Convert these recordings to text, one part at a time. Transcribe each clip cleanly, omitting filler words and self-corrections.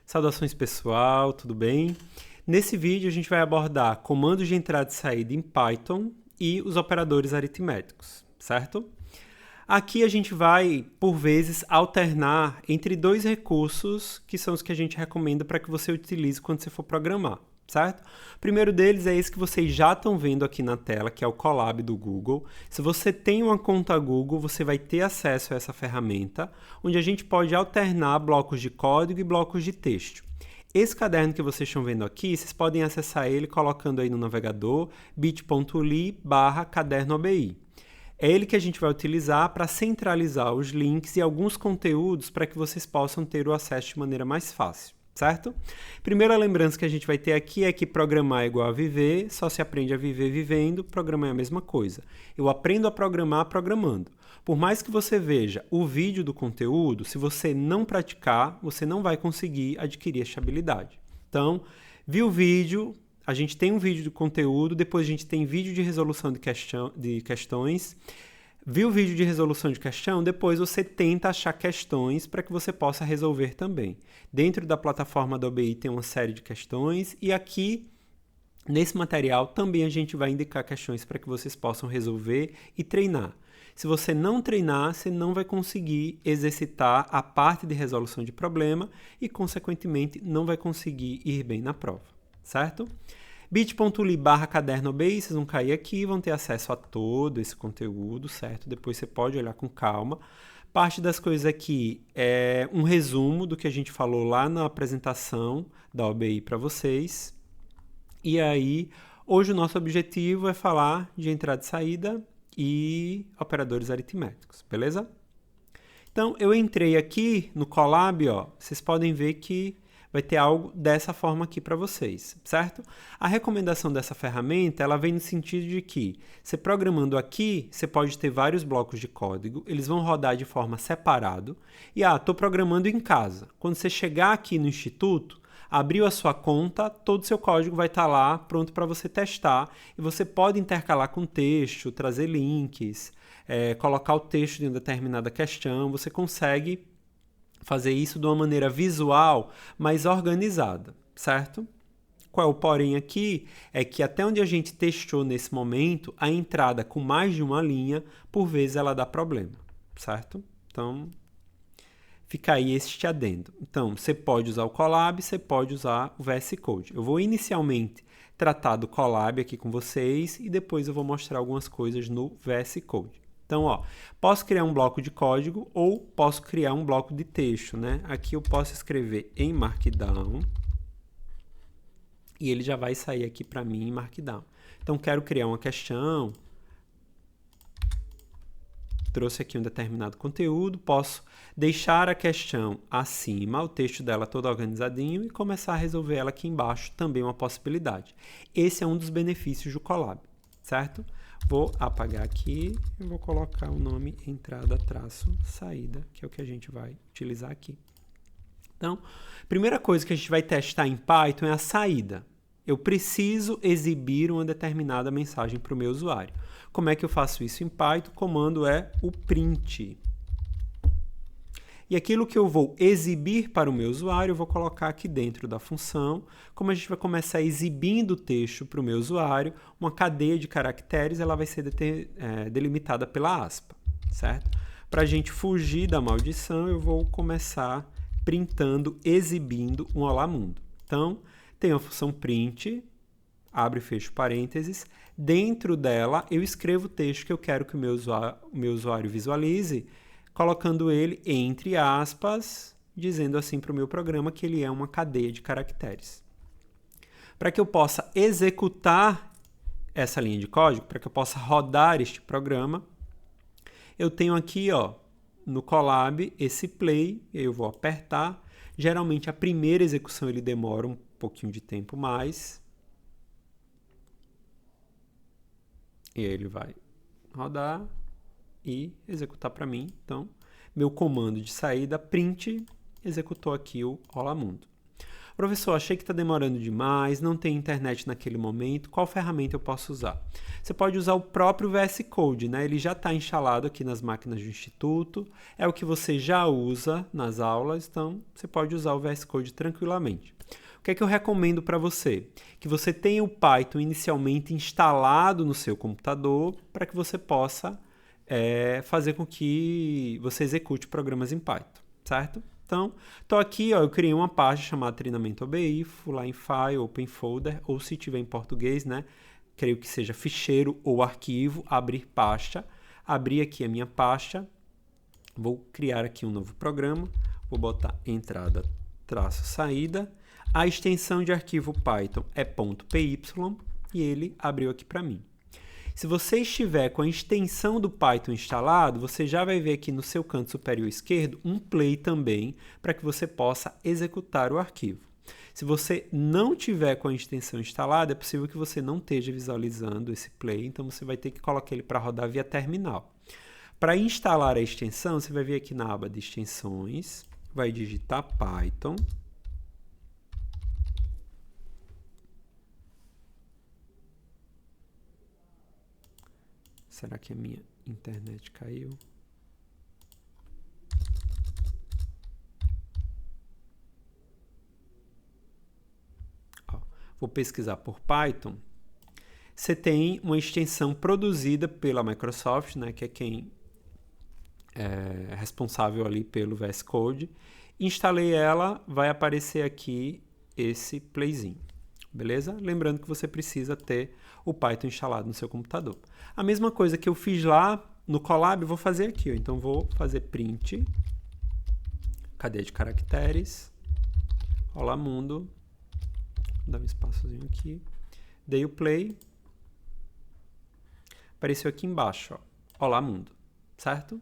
Saudações pessoal, tudo bem? Nesse vídeo a gente vai abordar comandos de entrada e saída em Python e os operadores aritméticos, certo? Aqui a gente vai, por vezes, alternar entre dois recursos que são os que a gente recomenda para que você utilize quando você for programar, certo? O primeiro deles é esse que vocês já estão vendo aqui na tela, que é o Colab do Google. Se você tem uma conta Google, você vai ter acesso a essa ferramenta, onde a gente pode alternar blocos de código e blocos de texto. Esse caderno que vocês estão vendo aqui, vocês podem acessar ele colocando aí no navegador bit.ly/caderno-obi. É ele que a gente vai utilizar para centralizar os links e alguns conteúdos para que vocês possam ter o acesso de maneira mais fácil, certo? Primeira lembrança que a gente vai ter aqui é que programar é igual a viver, só se aprende a viver vivendo, programar é a mesma coisa. Eu aprendo a programar programando. Por mais que você veja o vídeo do conteúdo, se você não praticar, você não vai conseguir adquirir esta habilidade. Então, viu o vídeo, a gente tem um vídeo de conteúdo, depois a gente tem vídeo de resolução de questões. Viu o vídeo de resolução de questão, depois você tenta achar questões para que você possa resolver também. Dentro da plataforma da OBI tem uma série de questões e aqui, nesse material, também a gente vai indicar questões para que vocês possam resolver e treinar. Se você não treinar, você não vai conseguir exercitar a parte de resolução de problema e, consequentemente, não vai conseguir ir bem na prova, certo? bit.ly/caderno-obi, vocês vão cair aqui, vão ter acesso a todo esse conteúdo, certo? Depois você pode olhar com calma. Parte das coisas aqui é um resumo do que a gente falou lá na apresentação da OBI para vocês. E aí, hoje o nosso objetivo é falar de entrada e saída e operadores aritméticos, beleza? Então, eu entrei aqui no Colab, ó, vocês podem ver que vai ter algo dessa forma aqui para vocês, certo? A recomendação dessa ferramenta, ela vem no sentido de que, você programando aqui, você pode ter vários blocos de código, eles vão rodar de forma separada, e estou programando em casa. Quando você chegar aqui no instituto, abriu a sua conta, todo o seu código vai estar lá, pronto para você testar, e você pode intercalar com texto, trazer links, colocar o texto de uma determinada questão, você consegue fazer isso de uma maneira visual, mais organizada, certo? Qual é o porém aqui? É que até onde a gente testou nesse momento, a entrada com mais de uma linha, por vezes ela dá problema, certo? Então, fica aí este adendo. Então, você pode usar o Colab, você pode usar o VS Code. Eu vou inicialmente tratar do Colab aqui com vocês e depois eu vou mostrar algumas coisas no VS Code. Então, ó, posso criar um bloco de código ou posso criar um bloco de texto, né? Aqui eu posso escrever em Markdown e ele já vai sair aqui para mim em Markdown. Então, quero criar uma questão, trouxe aqui um determinado conteúdo, posso deixar a questão acima, o texto dela todo organizadinho e começar a resolver ela aqui embaixo, também uma possibilidade. Esse é um dos benefícios do Colab, certo? Vou apagar aqui e vou colocar o nome entrada-saída, que é o que a gente vai utilizar aqui. Então, primeira coisa que a gente vai testar em Python é a saída. Eu preciso exibir uma determinada mensagem para o meu usuário. Como é que eu faço isso em Python? O comando é o print. E aquilo que eu vou exibir para o meu usuário, eu vou colocar aqui dentro da função. Como a gente vai começar exibindo o texto para o meu usuário, uma cadeia de caracteres ela vai ser delimitada pela aspa, certo? Para a gente fugir da maldição, eu vou começar printando, exibindo um olá mundo. Então, tem a função print, abre e fecha parênteses. Dentro dela, eu escrevo o texto que eu quero que o meu usuário visualize, colocando ele entre aspas, dizendo assim para o meu programa que ele é uma cadeia de caracteres. Para que eu possa executar essa linha de código, para que eu possa rodar este programa, eu tenho aqui, ó, no Colab esse play, eu vou apertar. Geralmente a primeira execução ele demora um pouquinho de tempo mais. E aí ele vai rodar e executar para mim. Então, meu comando de saída print executou aqui o olá mundo. Professor, achei que está demorando demais, não tem internet naquele momento, qual ferramenta eu posso usar? Você pode usar o próprio VS Code, né? Ele já está instalado aqui nas máquinas do Instituto, é o que você já usa nas aulas, então você pode usar o VS Code tranquilamente. O que é que eu recomendo para você? Que você tenha o Python inicialmente instalado no seu computador para que você possa fazer com que você execute programas em Python, certo? Então, estou aqui, ó, eu criei uma pasta chamada treinamento OBI, fui lá em File, Open Folder, ou se tiver em português, né? Creio que seja ficheiro ou arquivo, abrir pasta. Abri aqui a minha pasta, vou criar aqui um novo programa, vou botar entrada, traço, saída. A extensão de arquivo Python é .py e ele abriu aqui para mim. Se você estiver com a extensão do Python instalado, você já vai ver aqui no seu canto superior esquerdo um play também, para que você possa executar o arquivo. Se você não tiver com a extensão instalada, é possível que você não esteja visualizando esse play, então você vai ter que colocar ele para rodar via terminal. Para instalar a extensão, você vai vir aqui na aba de extensões, vai digitar Python. Será que a minha internet caiu? Ó, vou pesquisar por Python. Você tem uma extensão produzida pela Microsoft, né, que é quem é responsável ali pelo VS Code. Instalei ela, vai aparecer aqui esse playzinho. Beleza? Lembrando que você precisa ter o Python instalado no seu computador. A mesma coisa que eu fiz lá no Colab, vou fazer aqui. Ó. Então, vou fazer print, cadeia de caracteres, olá mundo, vou dar um espaçozinho aqui, dei o play, apareceu aqui embaixo, ó, olá mundo, certo?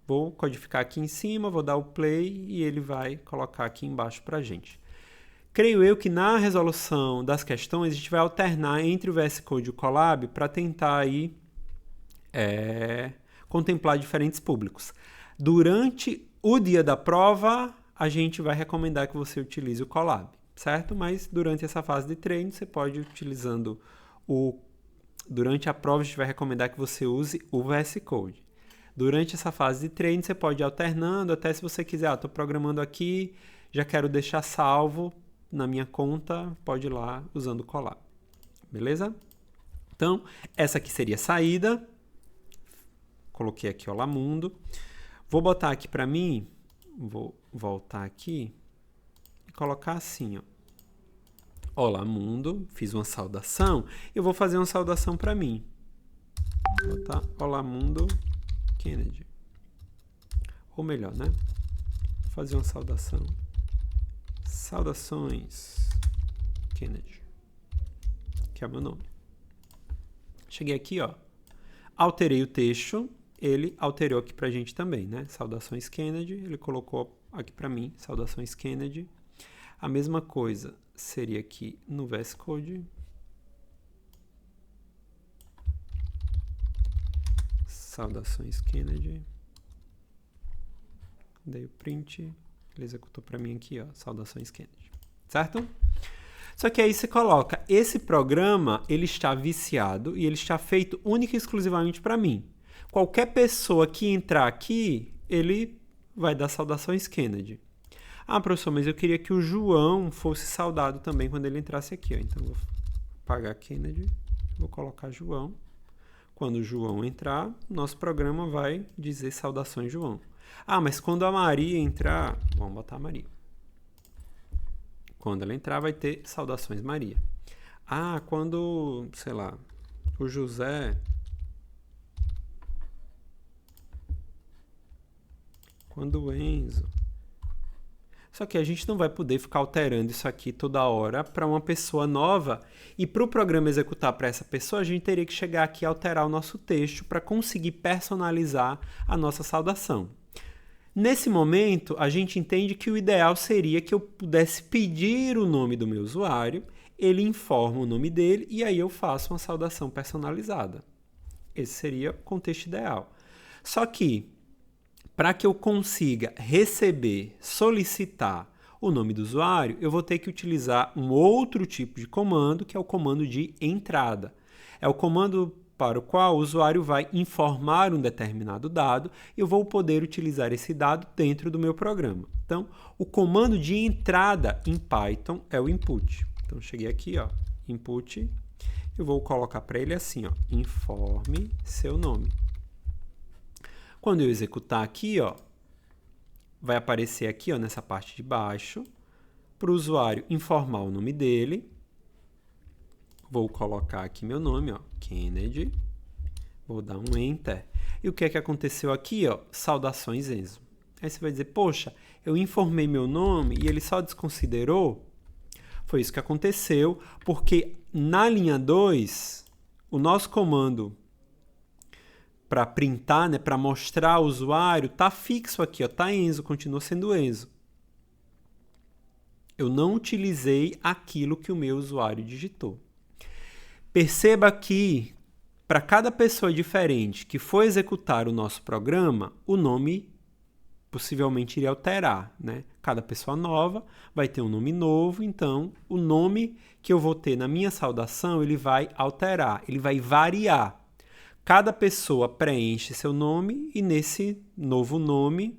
Vou codificar aqui em cima, vou dar o play e ele vai colocar aqui embaixo para a gente. Creio eu que na resolução das questões a gente vai alternar entre o VS Code e o Colab para tentar aí contemplar diferentes públicos. Durante o dia da prova, a gente vai recomendar que você utilize o Colab, certo? Mas durante essa fase de treino, você pode utilizando durante a prova, a gente vai recomendar que você use o VS Code. Durante essa fase de treino, você pode ir alternando, até se você quiser, estou programando aqui, já quero deixar salvo na minha conta, pode ir lá usando o Colab. Beleza? Então, essa aqui seria a saída. Coloquei aqui Olá Mundo. Vou botar aqui para mim, vou voltar aqui e colocar assim, ó. Olá Mundo, fiz uma saudação. Eu vou fazer uma saudação para mim. Vou botar Olá Mundo Kennedy. Ou melhor, né? Vou fazer uma saudação. Saudações Kennedy, que é o meu nome. Cheguei aqui, ó, alterei o texto, ele alterou aqui pra gente também, né? Saudações Kennedy, ele colocou aqui pra mim, Saudações Kennedy. A mesma coisa seria aqui no VS Code. Saudações Kennedy. Dei o print. Ele executou para mim aqui, ó, Saudações Kennedy, certo? Só que aí você coloca, esse programa, ele está viciado e ele está feito única e exclusivamente para mim. Qualquer pessoa que entrar aqui, ele vai dar Saudações Kennedy. Ah, professor, mas eu queria que o João fosse saudado também quando ele entrasse aqui, ó. Então, vou apagar Kennedy, vou colocar João. Quando o João entrar, nosso programa vai dizer Saudações João. Ah, mas quando a Maria entrar... Vamos botar a Maria. Quando ela entrar, vai ter Saudações Maria. Ah, quando, sei lá, o José... Quando o Enzo... Só que a gente não vai poder ficar alterando isso aqui toda hora para uma pessoa nova. E para o programa executar para essa pessoa, a gente teria que chegar aqui e alterar o nosso texto para conseguir personalizar a nossa saudação. Nesse momento, a gente entende que o ideal seria que eu pudesse pedir o nome do meu usuário, ele informa o nome dele e aí eu faço uma saudação personalizada. Esse seria o contexto ideal. Só que, para que eu consiga receber, solicitar o nome do usuário, eu vou ter que utilizar um outro tipo de comando, que é o comando de entrada. É o comando para o qual o usuário vai informar um determinado dado e eu vou poder utilizar esse dado dentro do meu programa. Então, o comando de entrada em Python é o input. Então, cheguei aqui, ó, input, eu vou colocar para ele assim, ó, informe seu nome. Quando eu executar aqui, ó, vai aparecer aqui, ó, nessa parte de baixo, para o usuário informar o nome dele. Vou colocar aqui meu nome, ó, Kennedy. Vou dar um Enter. E o que é que aconteceu aqui, ó? Saudações, Enzo. Aí você vai dizer, poxa, eu informei meu nome e ele só desconsiderou? Foi isso que aconteceu, porque na linha 2, o nosso comando para printar, né, para mostrar ao usuário, tá fixo aqui, ó, tá Enzo, continua sendo Enzo. Eu não utilizei aquilo que o meu usuário digitou. Perceba que, para cada pessoa diferente que for executar o nosso programa, o nome possivelmente iria alterar, né? Cada pessoa nova vai ter um nome novo, então o nome que eu vou ter na minha saudação, ele vai alterar, ele vai variar. Cada pessoa preenche seu nome e nesse novo nome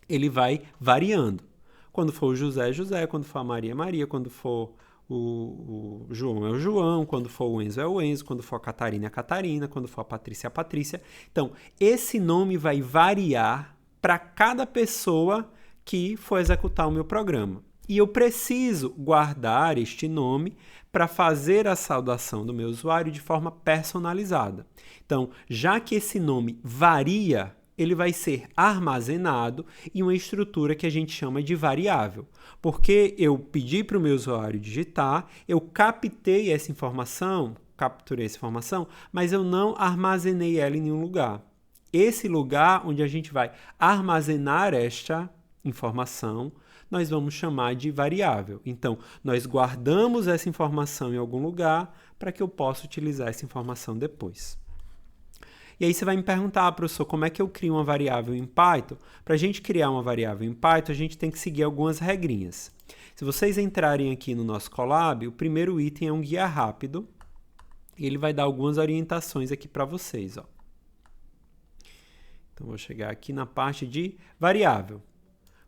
ele vai variando. Quando for o José, é José. Quando for a Maria, é Maria. Quando for o João, é o João. Quando for o Enzo, é o Enzo. Quando for a Catarina, é a Catarina. Quando for a Patrícia, é a Patrícia. Então, esse nome vai variar para cada pessoa que for executar o meu programa. E eu preciso guardar este nome para fazer a saudação do meu usuário de forma personalizada. Então, já que esse nome varia, ele vai ser armazenado em uma estrutura que a gente chama de variável. Porque eu pedi para o meu usuário digitar, eu capturei essa informação, mas eu não armazenei ela em nenhum lugar. Esse lugar onde a gente vai armazenar esta informação, nós vamos chamar de variável. Então, nós guardamos essa informação em algum lugar para que eu possa utilizar essa informação depois. E aí você vai me perguntar, professor, como é que eu crio uma variável em Python? Para a gente criar uma variável em Python, a gente tem que seguir algumas regrinhas. Se vocês entrarem aqui no nosso Colab, o primeiro item é um guia rápido. E ele vai dar algumas orientações aqui para vocês, ó. Então, vou chegar aqui na parte de variável.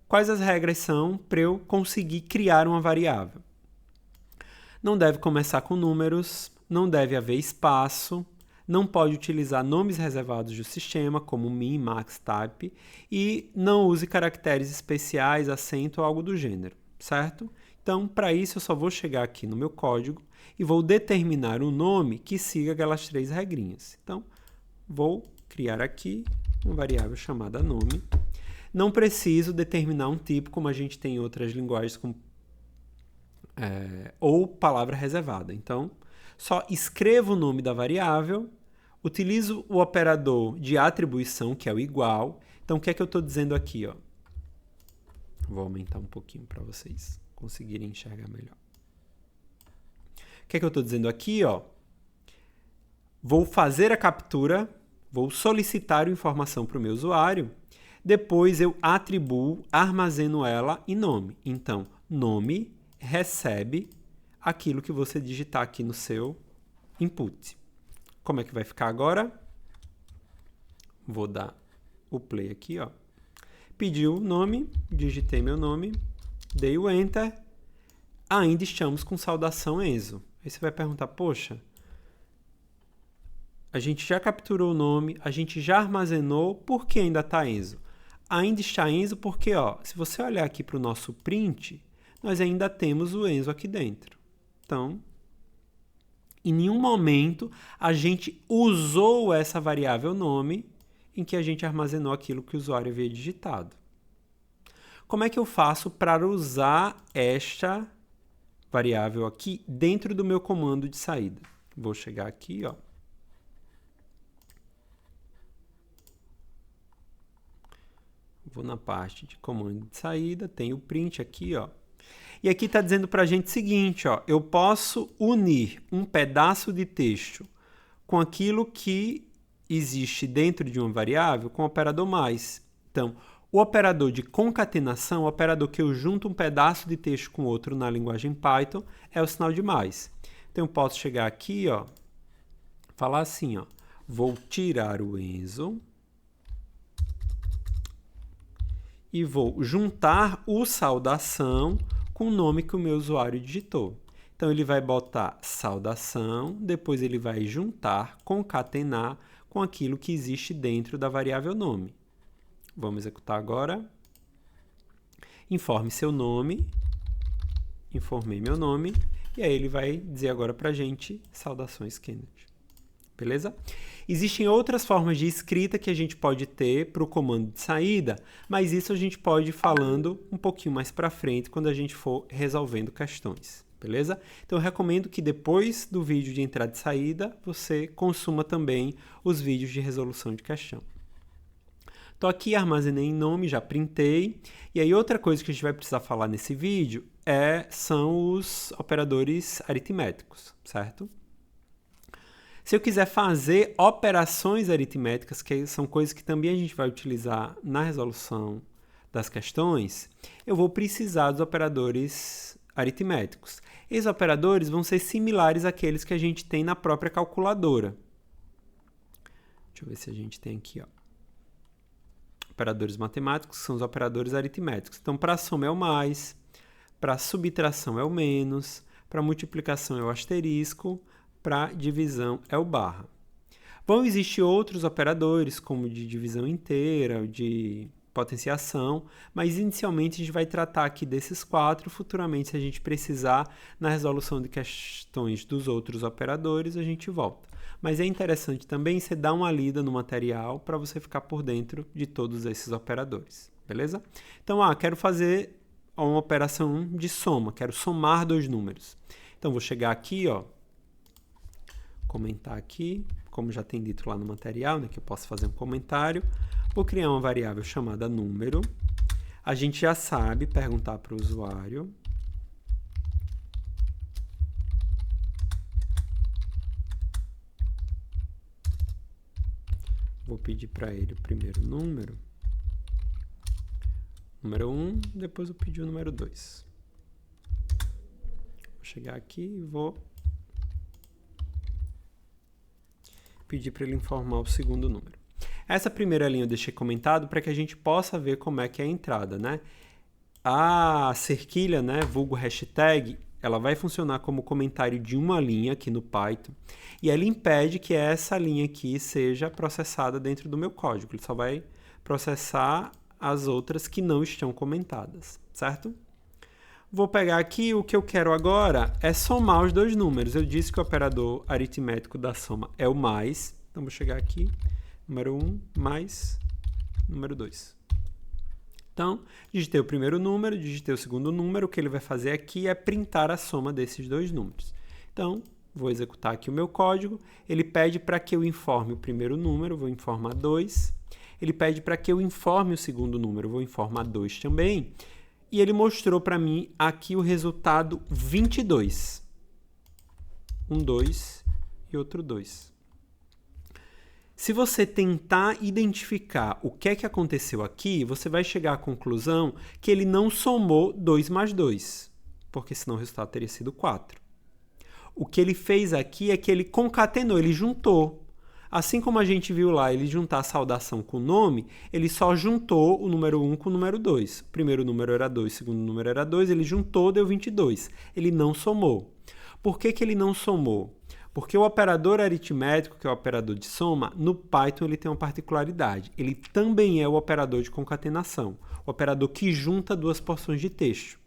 Quais as regras são para eu conseguir criar uma variável? Não deve começar com números, não deve haver espaço, não pode utilizar nomes reservados do sistema, como min, max, type, e não use caracteres especiais, acento ou algo do gênero, certo? Então, para isso, eu só vou chegar aqui no meu código e vou determinar um nome que siga aquelas 3 regrinhas. Então, vou criar aqui uma variável chamada nome. Não preciso determinar um tipo, como a gente tem em outras linguagens, ou palavra reservada. Então, só escrevo o nome da variável, utilizo o operador de atribuição, que é o igual. Então, o que é que eu estou dizendo aqui? Ó? Vou aumentar um pouquinho para vocês conseguirem enxergar melhor. O que é que eu estou dizendo aqui? Ó? Vou fazer a captura, vou solicitar a informação para o meu usuário, depois eu atribuo, armazeno ela em nome. Então, nome recebe aquilo que você digitar aqui no seu input. Como é que vai ficar agora? Vou dar o play aqui, ó. Pediu o nome, digitei meu nome, dei o Enter. Ainda estamos com saudação Enzo. Aí você vai perguntar, poxa, a gente já capturou o nome, a gente já armazenou, por que ainda está Enzo? Ainda está Enzo porque, ó, se você olhar aqui para o nosso print, nós ainda temos o Enzo aqui dentro. Então, em nenhum momento a gente usou essa variável nome em que a gente armazenou aquilo que o usuário havia digitado. Como é que eu faço para usar esta variável aqui dentro do meu comando de saída? Vou chegar aqui, ó. Vou na parte de comando de saída, tem o print aqui, ó. E aqui está dizendo para a gente o seguinte, ó, eu posso unir um pedaço de texto com aquilo que existe dentro de uma variável com o operador mais. Então, O operador de concatenação, o operador que eu junto um pedaço de texto com outro na linguagem Python, é o sinal de mais. Então, eu posso chegar aqui, ó, falar assim, ó, vou tirar o Enzo e vou juntar o saudação com o nome que o meu usuário digitou. Então, ele vai botar saudação, depois ele vai juntar, concatenar com aquilo que existe dentro da variável nome. Vamos executar agora. Informe seu nome. Informei meu nome. E aí ele vai dizer agora para a gente, saudações Kennedy. Beleza? Existem outras formas de escrita que a gente pode ter para o comando de saída, mas isso a gente pode ir falando um pouquinho mais para frente quando a gente for resolvendo questões. Beleza? Então, eu recomendo que depois do vídeo de entrada e saída, você consuma também os vídeos de resolução de questão. Estou aqui, armazenei em nome, já printei. E aí, outra coisa que a gente vai precisar falar nesse vídeo são os operadores aritméticos, certo? Se eu quiser fazer operações aritméticas, que são coisas que também a gente vai utilizar na resolução das questões, eu vou precisar dos operadores aritméticos. Esses operadores vão ser similares àqueles que a gente tem na própria calculadora. Deixa eu ver se a gente tem aqui, ó. Operadores matemáticos são os operadores aritméticos. Então, para soma é o mais, para subtração é o menos, para multiplicação é o asterisco, para divisão é o barra. Vão existir outros operadores, como de divisão inteira, de potenciação, mas inicialmente a gente vai tratar aqui desses 4, futuramente se a gente precisar, na resolução de questões dos outros operadores, a gente volta. Mas é interessante também você dar uma lida no material para você ficar por dentro de todos esses operadores, beleza? Então, quero fazer uma operação de soma, quero somar 2 números. Então, vou chegar aqui, ó, comentar aqui, como já tem dito lá no material, né, que eu posso fazer um comentário. Vou criar uma variável chamada número. A gente já sabe perguntar para o usuário. Vou pedir para ele o primeiro número. Número 1, depois eu pedir o número 2. Vou chegar aqui e vou pedir para ele informar o segundo número. Essa primeira linha eu deixei comentado para que a gente possa ver como é que é a entrada, né? A cerquilha, né, vulgo hashtag, ela vai funcionar como comentário de uma linha aqui no Python e ela impede que essa linha aqui seja processada dentro do meu código. Ele só vai processar as outras que não estão comentadas, certo? Vou pegar aqui, o que eu quero agora é somar os 2 números. Eu disse que o operador aritmético da soma é o mais. Então, vou chegar aqui, número 1 mais número 2. Então, digitei o primeiro número, digitei o segundo número. O que ele vai fazer aqui é printar a soma desses 2 números. Então, vou executar aqui o meu código. Ele pede para que eu informe o primeiro número, vou informar 2. Ele pede para que eu informe o segundo número, vou informar 2 também. E ele mostrou para mim aqui o resultado 22. 2 e outro 2. Se você tentar identificar o que é que aconteceu aqui, você vai chegar à conclusão que ele não somou 2 mais 2, porque senão o resultado teria sido 4. O que ele fez aqui é que ele concatenou, ele juntou. Assim como a gente viu lá, ele juntar a saudação com o nome, ele só juntou o número 1 com o número 2. O primeiro número era 2, o segundo número era 2, ele juntou, deu 22. Ele não somou. Por que ele não somou? Porque o operador aritmético, que é o operador de soma, no Python ele tem uma particularidade. Ele também é o operador de concatenação, o operador que junta 2 porções de texto.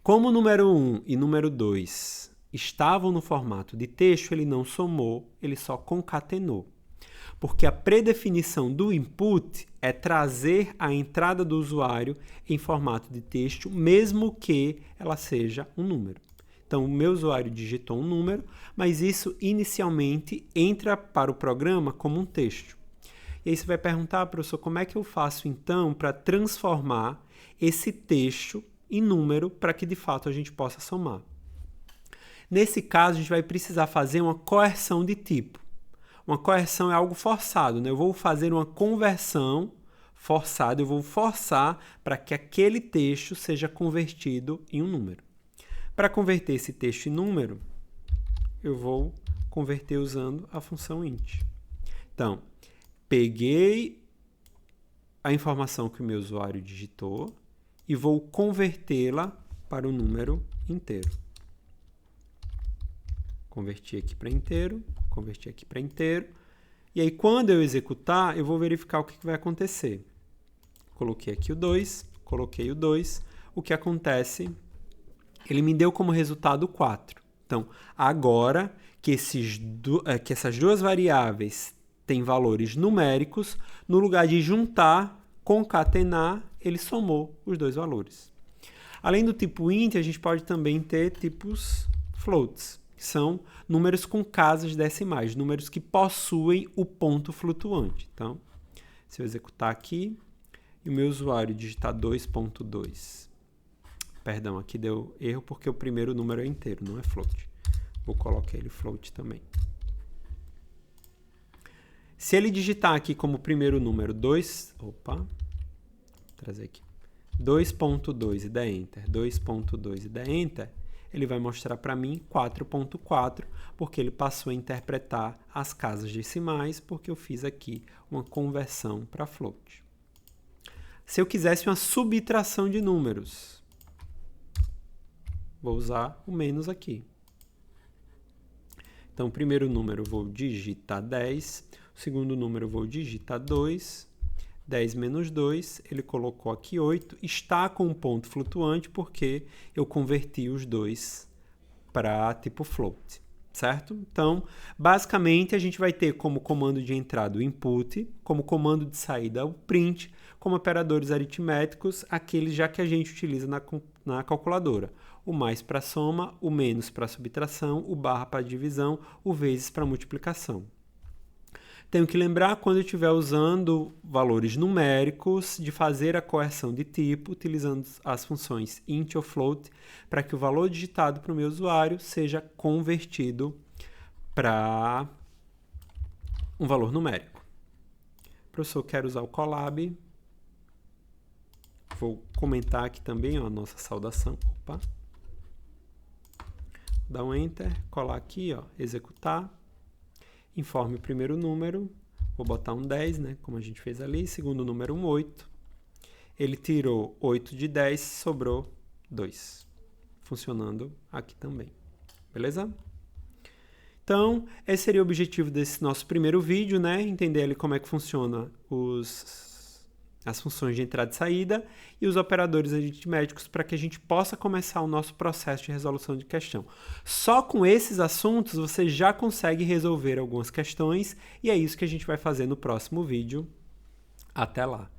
Como o número 1 e número 2 estavam no formato de texto, ele não somou, ele só concatenou. Porque a predefinição do input é trazer a entrada do usuário em formato de texto, mesmo que ela seja um número. Então, o meu usuário digitou um número, mas isso inicialmente entra para o programa como um texto. E aí você vai perguntar, professor, como é que eu faço então para transformar esse texto em número para que de fato a gente possa somar? Nesse caso, a gente vai precisar fazer uma coerção de tipo. Uma coerção é algo forçado, né? Eu vou fazer uma conversão forçado, eu vou forçar para que aquele texto seja convertido em um número. Para converter esse texto em número, eu vou converter usando a função int. Então, peguei a informação que o meu usuário digitou e vou convertê-la para um número inteiro. Converti aqui para inteiro, converti aqui para inteiro. E aí, quando eu executar, eu vou verificar o que vai acontecer. Coloquei aqui o 2, coloquei o 2. O que acontece? Ele me deu como resultado 4. Então, agora que essas duas variáveis têm valores numéricos, no lugar de juntar, concatenar, ele somou os dois valores. Além do tipo int, a gente pode também ter tipos floats, que são números com casas decimais, números que possuem o ponto flutuante. Então, se eu executar aqui e o meu usuário digitar 2.2, perdão, aqui deu erro porque o primeiro número é inteiro, não é float. Vou colocar ele float também. Se ele digitar aqui como primeiro número 2.2 e der Enter, 2.2 e der Enter, ele vai mostrar para mim 4.4, porque ele passou a interpretar as casas decimais, porque eu fiz aqui uma conversão para float. Se eu quisesse uma subtração de números, vou usar o menos aqui. Então, o primeiro número eu vou digitar 10, o segundo número eu vou digitar 2, 10 menos 2, ele colocou aqui 8, está com um ponto flutuante porque eu converti os dois para tipo float, certo? Então, basicamente, a gente vai ter como comando de entrada o input, como comando de saída o print, como operadores aritméticos, aqueles já que a gente utiliza na calculadora. O mais para soma, o menos para subtração, o barra para divisão, o vezes para multiplicação. Tenho que lembrar, quando eu estiver usando valores numéricos, de fazer a correção de tipo, utilizando as funções int ou float, para que o valor digitado para o meu usuário seja convertido para um valor numérico. Professor, quero usar o Colab. Vou comentar aqui também a nossa saudação. Opa. Dá um Enter, colar aqui, ó, executar. Informe o primeiro número, vou botar um 10, né, como a gente fez ali. Segundo número, um 8. Ele tirou 8 de 10, sobrou 2. Funcionando aqui também. Beleza? Então, esse seria o objetivo desse nosso primeiro vídeo, né? Entender ali como é que funciona as funções de entrada e saída e os operadores aritméticos para que a gente possa começar o nosso processo de resolução de questão. Só com esses assuntos você já consegue resolver algumas questões e é isso que a gente vai fazer no próximo vídeo. Até lá!